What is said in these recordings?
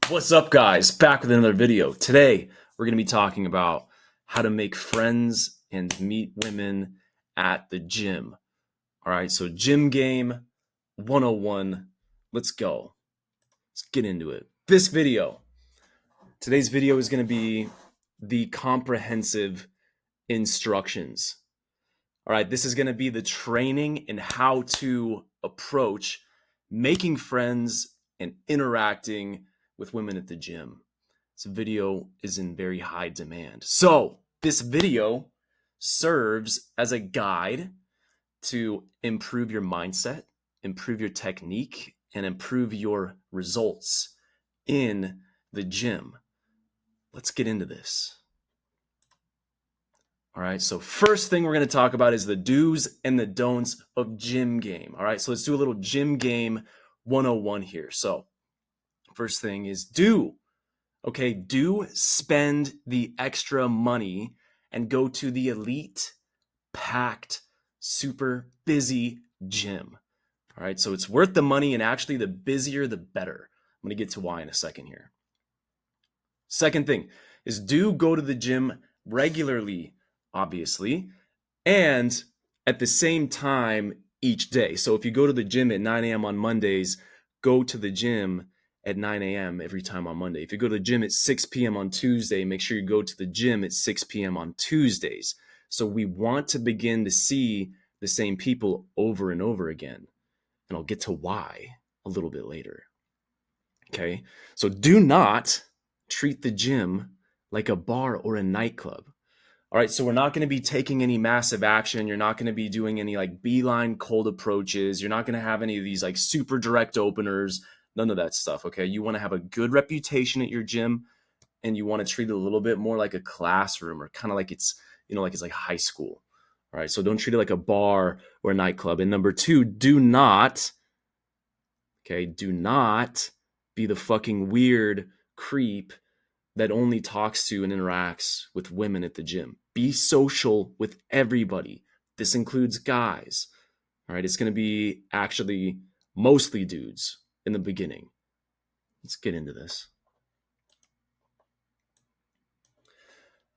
What's up, guys? Back with another video. Today, we're going to be talking about how to make friends and meet women at the gym. All right, so gym game 101. Let's go. Let's get into it. Today's video is going to be the comprehensive instructions. All right, this is going to be the training and how to approach making friends and interacting with women at the gym. This video is in very high demand. So this video serves as a guide to improve your mindset, improve your technique, and improve your results in the gym. Let's get into this. All right, so first thing we're going to talk about is the do's and the don'ts of gym game. All right, so let's do a little gym game 101 here. So first thing is do spend the extra money and go to the elite, packed, super busy gym. All right, so it's worth the money, and actually the busier, the better. I'm going to get to why in a second here. Second thing is do go to the gym regularly, obviously, and at the same time each day. So if you go to the gym at 9 a.m. on Mondays, go to the gym at 9 a.m. every time on Monday. If you go to the gym at 6 p.m. on Tuesday, make sure you go to the gym at 6 p.m. on Tuesdays. So we want to begin to see the same people over and over again. And I'll get to why a little bit later. Okay, so do not treat the gym like a bar or a nightclub. All right, so we're not going to be taking any massive action. You're not going to be doing any like beeline cold approaches. You're not going to have any of these like super direct openers. None of that stuff, okay? You want to have a good reputation at your gym, and you want to treat it a little bit more like a classroom, or kind of like it's, like it's like high school. All right, so don't treat it like a bar or a nightclub. And number two, do not be the fucking weird creep that only talks to and interacts with women at the gym. Be social with everybody. This includes guys. All right, it's going to be actually mostly dudes in the beginning. Let's get into this.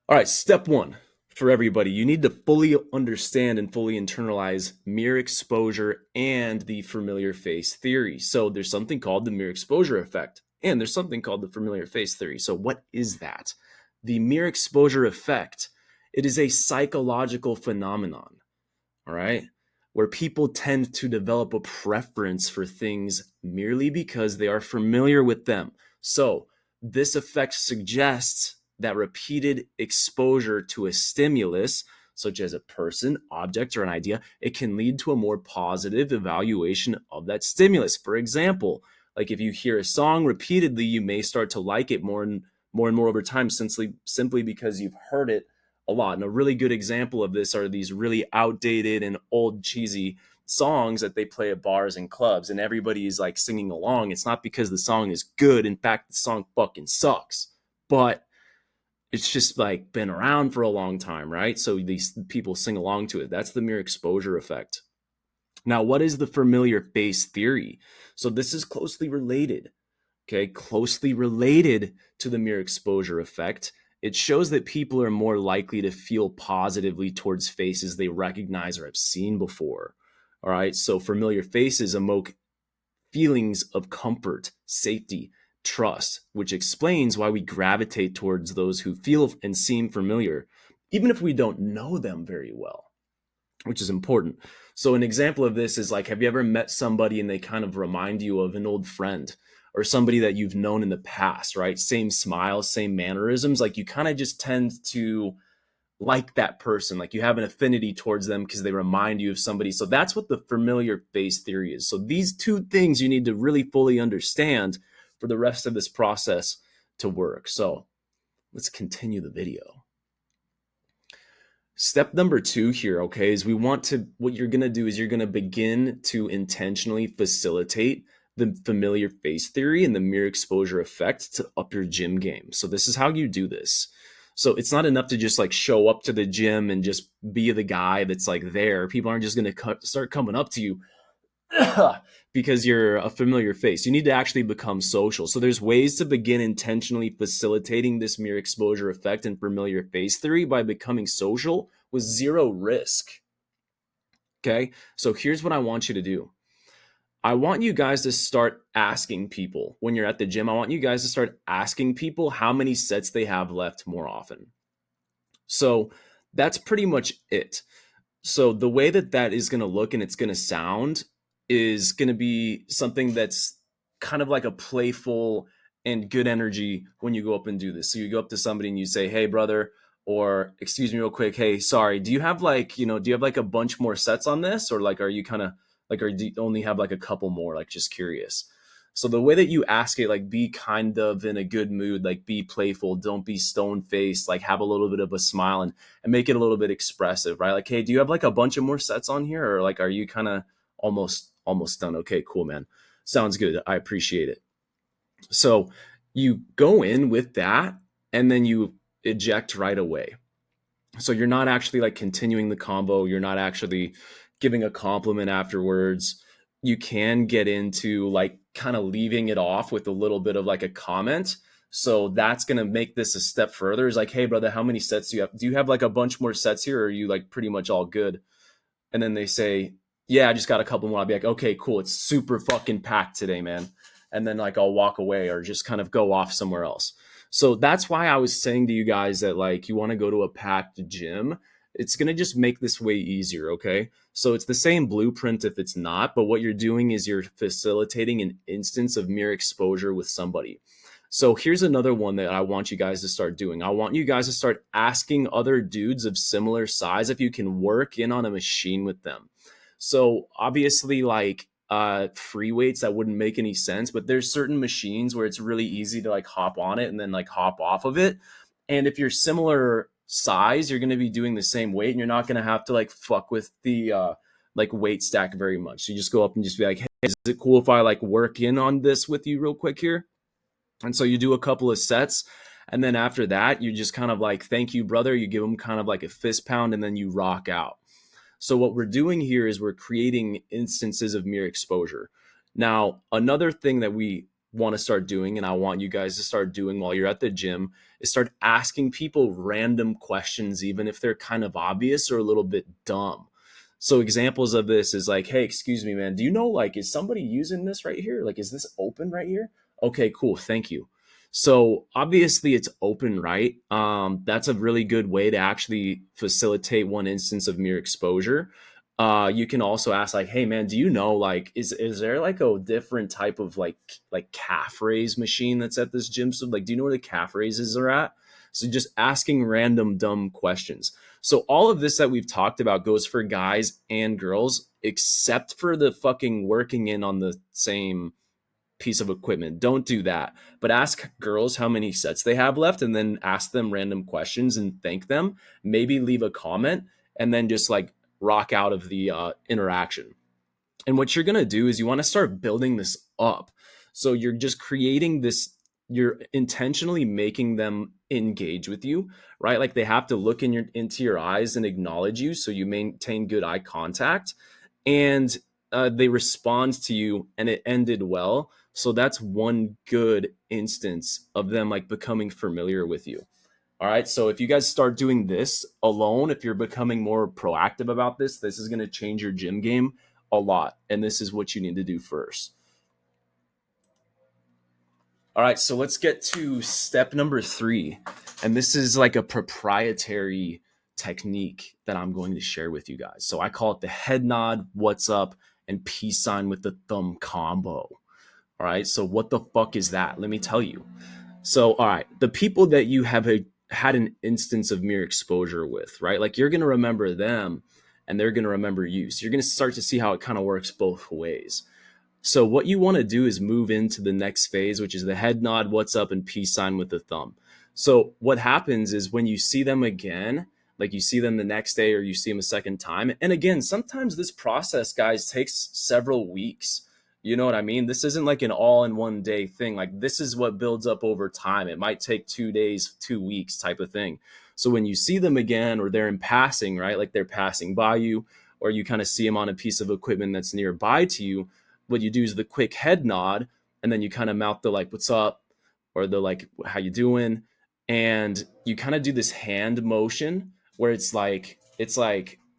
All right, step one for everybody. You need to fully understand and fully internalize mere exposure and the familiar face theory. So there's something called the mere exposure effect, and there's something called the familiar face theory. So what is that? The mere exposure effect, it is a psychological phenomenon, all right, where people tend to develop a preference for things merely because they are familiar with them. So this effect suggests that repeated exposure to a stimulus, such as a person, object, or an idea, it can lead to a more positive evaluation of that stimulus. For example, like if you hear a song repeatedly, you may start to like it more and more over time, simply because you've heard it a lot. And a really good example of this are these really outdated and old cheesy songs that they play at bars and clubs, and everybody is like singing along. It's not because the song is good. In fact, the song fucking sucks, but it's just like been around for a long time, right? So these people sing along to it. That's the mere exposure effect. Now, what is the familiar face theory? So this is closely related, closely related to the mere exposure effect. It shows that people are more likely to feel positively towards faces they recognize or have seen before. All right, so familiar faces evoke feelings of comfort, safety, trust, which explains why we gravitate towards those who feel and seem familiar, even if we don't know them very well, which is important. So an example of this is like, have you ever met somebody and they kind of remind you of an old friend or somebody that you've known in the past, right? Same smile, same mannerisms. Like you kind of just tend to like that person, like you have an affinity towards them because they remind you of somebody. So that's what the familiar face theory is. So these two things you need to really fully understand for the rest of this process to work. So let's continue the video. Step number two here, is what you're going to do is you're going to begin to intentionally facilitate the familiar face theory and the mere exposure effect to up your gym game. So this is how you do this. So it's not enough to just like show up to the gym and just be the guy that's like there. People aren't just going to start coming up to you because you're a familiar face. You need to actually become social. So there's ways to begin intentionally facilitating this mere exposure effect and familiar face theory by becoming social with zero risk. Okay. So here's what I want you to do. I want you guys to start asking people when you're at the gym. I want you guys to start asking people how many sets they have left more often. So that's pretty much it. So the way that that is going to look and it's going to sound is going to be something that's kind of like a playful and good energy when you go up and do this. So you go up to somebody and you say, "Hey brother," or "Excuse me real quick, hey, sorry, do you have like, do you have like a bunch more sets on this, or like are you kind of like, or do you only have like a couple more, like just curious." So the way that you ask it, like be kind of in a good mood, like be playful, don't be stone faced, like have a little bit of a smile and make it a little bit expressive, right? Like, "Hey, do you have like a bunch of more sets on here, or like are you kind of almost done?" "Okay, cool, man. Sounds good. I appreciate it." So you go in with that and then you eject right away. So you're not actually like continuing the combo. You're not actually giving a compliment afterwards. You can get into like kind of leaving it off with a little bit of like a comment. So that's going to make this a step further. Is like, "Hey brother, how many sets do you have? Do you have like a bunch more sets here, or are you like pretty much all good?" And then they say, "Yeah, I just got a couple more." I'll be like, "Okay, cool. It's super fucking packed today, man." And then like I'll walk away or just kind of go off somewhere else. So that's why I was saying to you guys that like you want to go to a packed gym. It's going to just make this way easier, okay? So it's the same blueprint if it's not, but what you're doing is you're facilitating an instance of mere exposure with somebody. So here's another one that I want you guys to start doing. I want you guys to start asking other dudes of similar size if you can work in on a machine with them. So obviously, like free weights, that wouldn't make any sense, but there's certain machines where it's really easy to like hop on it and then like hop off of it. And if you're similar size, you're going to be doing the same weight and you're not going to have to like fuck with the like weight stack very much. So you just go up and just be like, "Hey, is it cool if I like work in on this with you real quick here?" And so you do a couple of sets. And then after that, you just kind of like, "Thank you, brother." You give them kind of like a fist pound and then you rock out. So what we're doing here is we're creating instances of mere exposure. Now, another thing that we want to start doing, and I want you guys to start doing while you're at the gym, is start asking people random questions, even if they're kind of obvious or a little bit dumb. So examples of this is like, "Hey, excuse me, man, do you know, like, is somebody using this right here? Like, is this open right here?" "Okay, cool. Thank you." So obviously it's open, right? That's a really good way to actually facilitate one instance of mere exposure. You can also ask like, "Hey man, do you know like is there like a different type of like calf raise machine that's at this gym? So like, do you know where the calf raises are at?" So just asking random dumb questions. So all of this that we've talked about goes for guys and girls, except for the fucking working in on the same piece of equipment. Don't do that. But ask girls how many sets they have left and then ask them random questions and thank them. Maybe leave a comment and then just like rock out of the interaction. And what you're going to do is you want to start building this up. So you're just creating this, you're intentionally making them engage with you, right? Like they have to look into your eyes and acknowledge you. So you maintain good eye contact and they respond to you and it ended well. So that's one good instance of them like becoming familiar with you. All right. So if you guys start doing this alone, if you're becoming more proactive about this, this is going to change your gym game a lot. And this is what you need to do first. All right. So let's get to step number 3. And this is like a proprietary technique that I'm going to share with you guys. So I call it the head nod, what's up, and peace sign with the thumb combo. All right. So what the fuck is that? Let me tell you. So, all right, the people that you have had an instance of mere exposure with, right? Like you're going to remember them and they're going to remember you. So you're going to start to see how it kind of works both ways. So what you want to do is move into the next phase, which is the head nod, what's up, and peace sign with the thumb. So what happens is when you see them again, like you see them the next day or you see them a second time. And again, sometimes this process, guys, takes several weeks. You know what I mean? This isn't like an all in one day thing. Like this is what builds up over time. It might take 2 days, 2 weeks type of thing. So when you see them again or they're in passing, right? Like they're passing by you or you kind of see them on a piece of equipment that's nearby to you, what you do is the quick head nod, and then you kind of mouth the like, what's up? Or the like, how you doing? And you kind of do this hand motion where it's like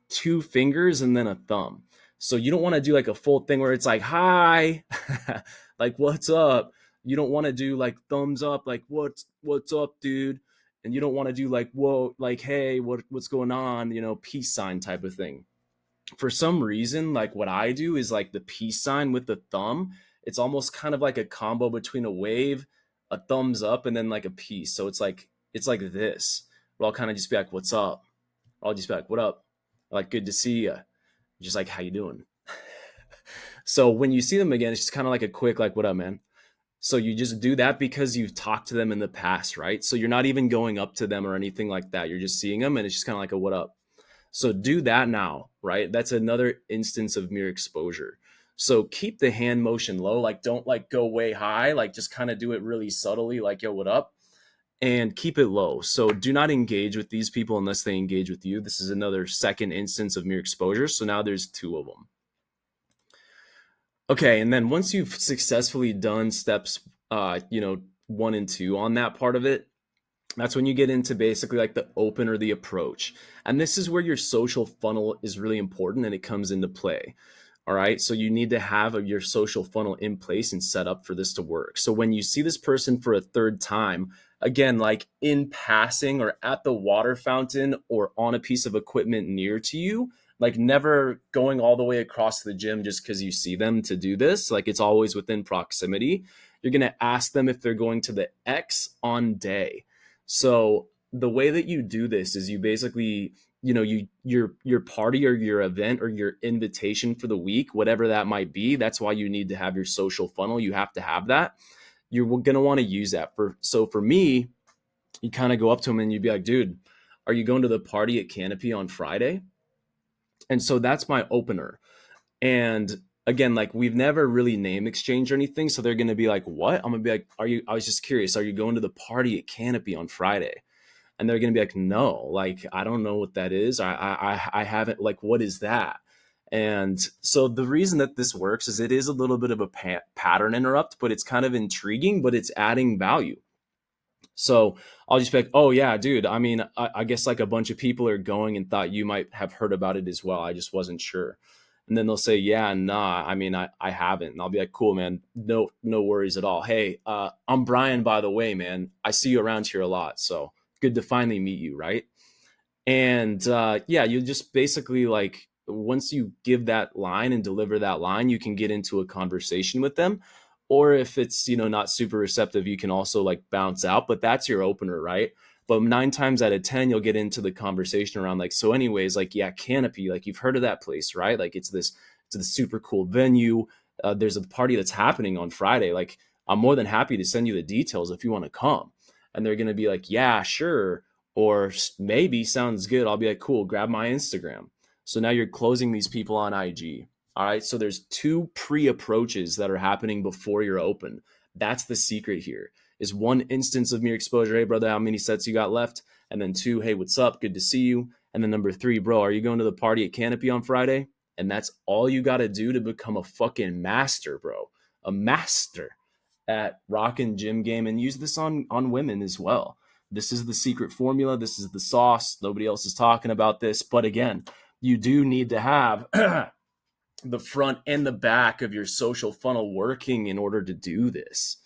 two fingers and then a thumb. So you don't want to do like a full thing where it's like, hi, like what's up? You don't want to do like thumbs up, like what's up, dude? And you don't want to do like, whoa, like, hey, what's going on? Peace sign type of thing. For some reason, like what I do is like the peace sign with the thumb. It's almost kind of like a combo between a wave, a thumbs up, and then like a peace. So it's like this. Where I'll kind of just be like, "What's up?" I'll just be like, "What up?" Like, "Good to see you." Just like, "How you doing?" So when you see them again, it's just kind of like a quick like, "What up, man?" So you just do that because you've talked to them in the past, right? So you're not even going up to them or anything like that. You're just seeing them, and it's just kind of like a "What up?" So do that now, right? That's another instance of mere exposure. So keep the hand motion low, like don't like go way high, like just kind of do it really subtly, like yo, what up? And keep it low. So do not engage with these people unless they engage with you. This is another second instance of mere exposure. So now there's two of them. Okay, and then once you've successfully done steps, 1 and 2 on that part of it, that's when you get into basically like the open or the approach. And this is where your social funnel is really important and it comes into play. All right. So you need to have your social funnel in place and set up for this to work. So when you see this person for a third time, again, like in passing or at the water fountain or on a piece of equipment near to you, like never going all the way across the gym just because you see them to do this, like it's always within proximity. You're going to ask them if they're going to the X on day. So the way that you do this is you basically, your party or your event or your invitation for the week, whatever that might be. That's why you need to have your social funnel. You have to have that. You're going to want to use that for me, you kind of go up to them and you'd be like, dude, are you going to the party at Canopy on Friday? And so that's my opener. And again, like we've never really name exchanged or anything. So they're going to be like, what? I'm going to be like, I was just curious. Are you going to the party at Canopy on Friday? And they're going to be like, no, like, I don't know what that is. I haven't, like, what is that? And so the reason that this works is it is a little bit of a pattern interrupt, but it's kind of intriguing, but it's adding value. So I'll just be like, oh yeah, dude. I mean, I guess like a bunch of people are going and thought you might have heard about it as well. I just wasn't sure. And then they'll say, yeah, nah, I mean, I haven't. And I'll be like, cool, man. No worries at all. Hey, I'm Brian, by the way, man. I see you around here a lot. So good to finally meet you, right? And yeah, you just basically like once you give that line and deliver that line, you can get into a conversation with them. Or if it's not super receptive, you can also like bounce out. But that's your opener, right? But 9 times out of 10, you'll get into the conversation around like, so anyways, like yeah, Canopy, like you've heard of that place, right? Like it's the super cool venue. There's a party that's happening on Friday. Like I'm more than happy to send you the details if you want to come. And they're gonna be like, yeah, sure, or maybe sounds good. I'll be like, cool, grab my Instagram. So now you're closing these people on IG. All right. So there's two pre-approaches that are happening before you're open. That's the secret here. Is one instance of mere exposure. Hey, brother, how many sets you got left? And then two, hey, what's up? Good to see you. And then number three, bro, are you going to the party at Canopy on Friday? And that's all you got to do to become a fucking master, bro. A master at rocking gym game, and use this on women as well. This is the secret formula. This is the sauce. Nobody else is talking about this. But again, you do need to have the front and the back of your social funnel working in order to do this.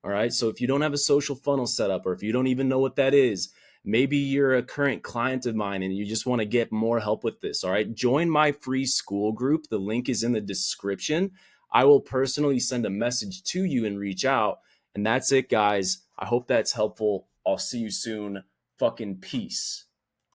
All right. So if you don't have a social funnel set up, or if you don't even know what that is, maybe you're a current client of mine and you just want to get more help with this. All right. Join my free school group. The link is in the description. I will personally send a message to you and reach out. And that's it, guys. I hope that's helpful. I'll see you soon. Fucking peace.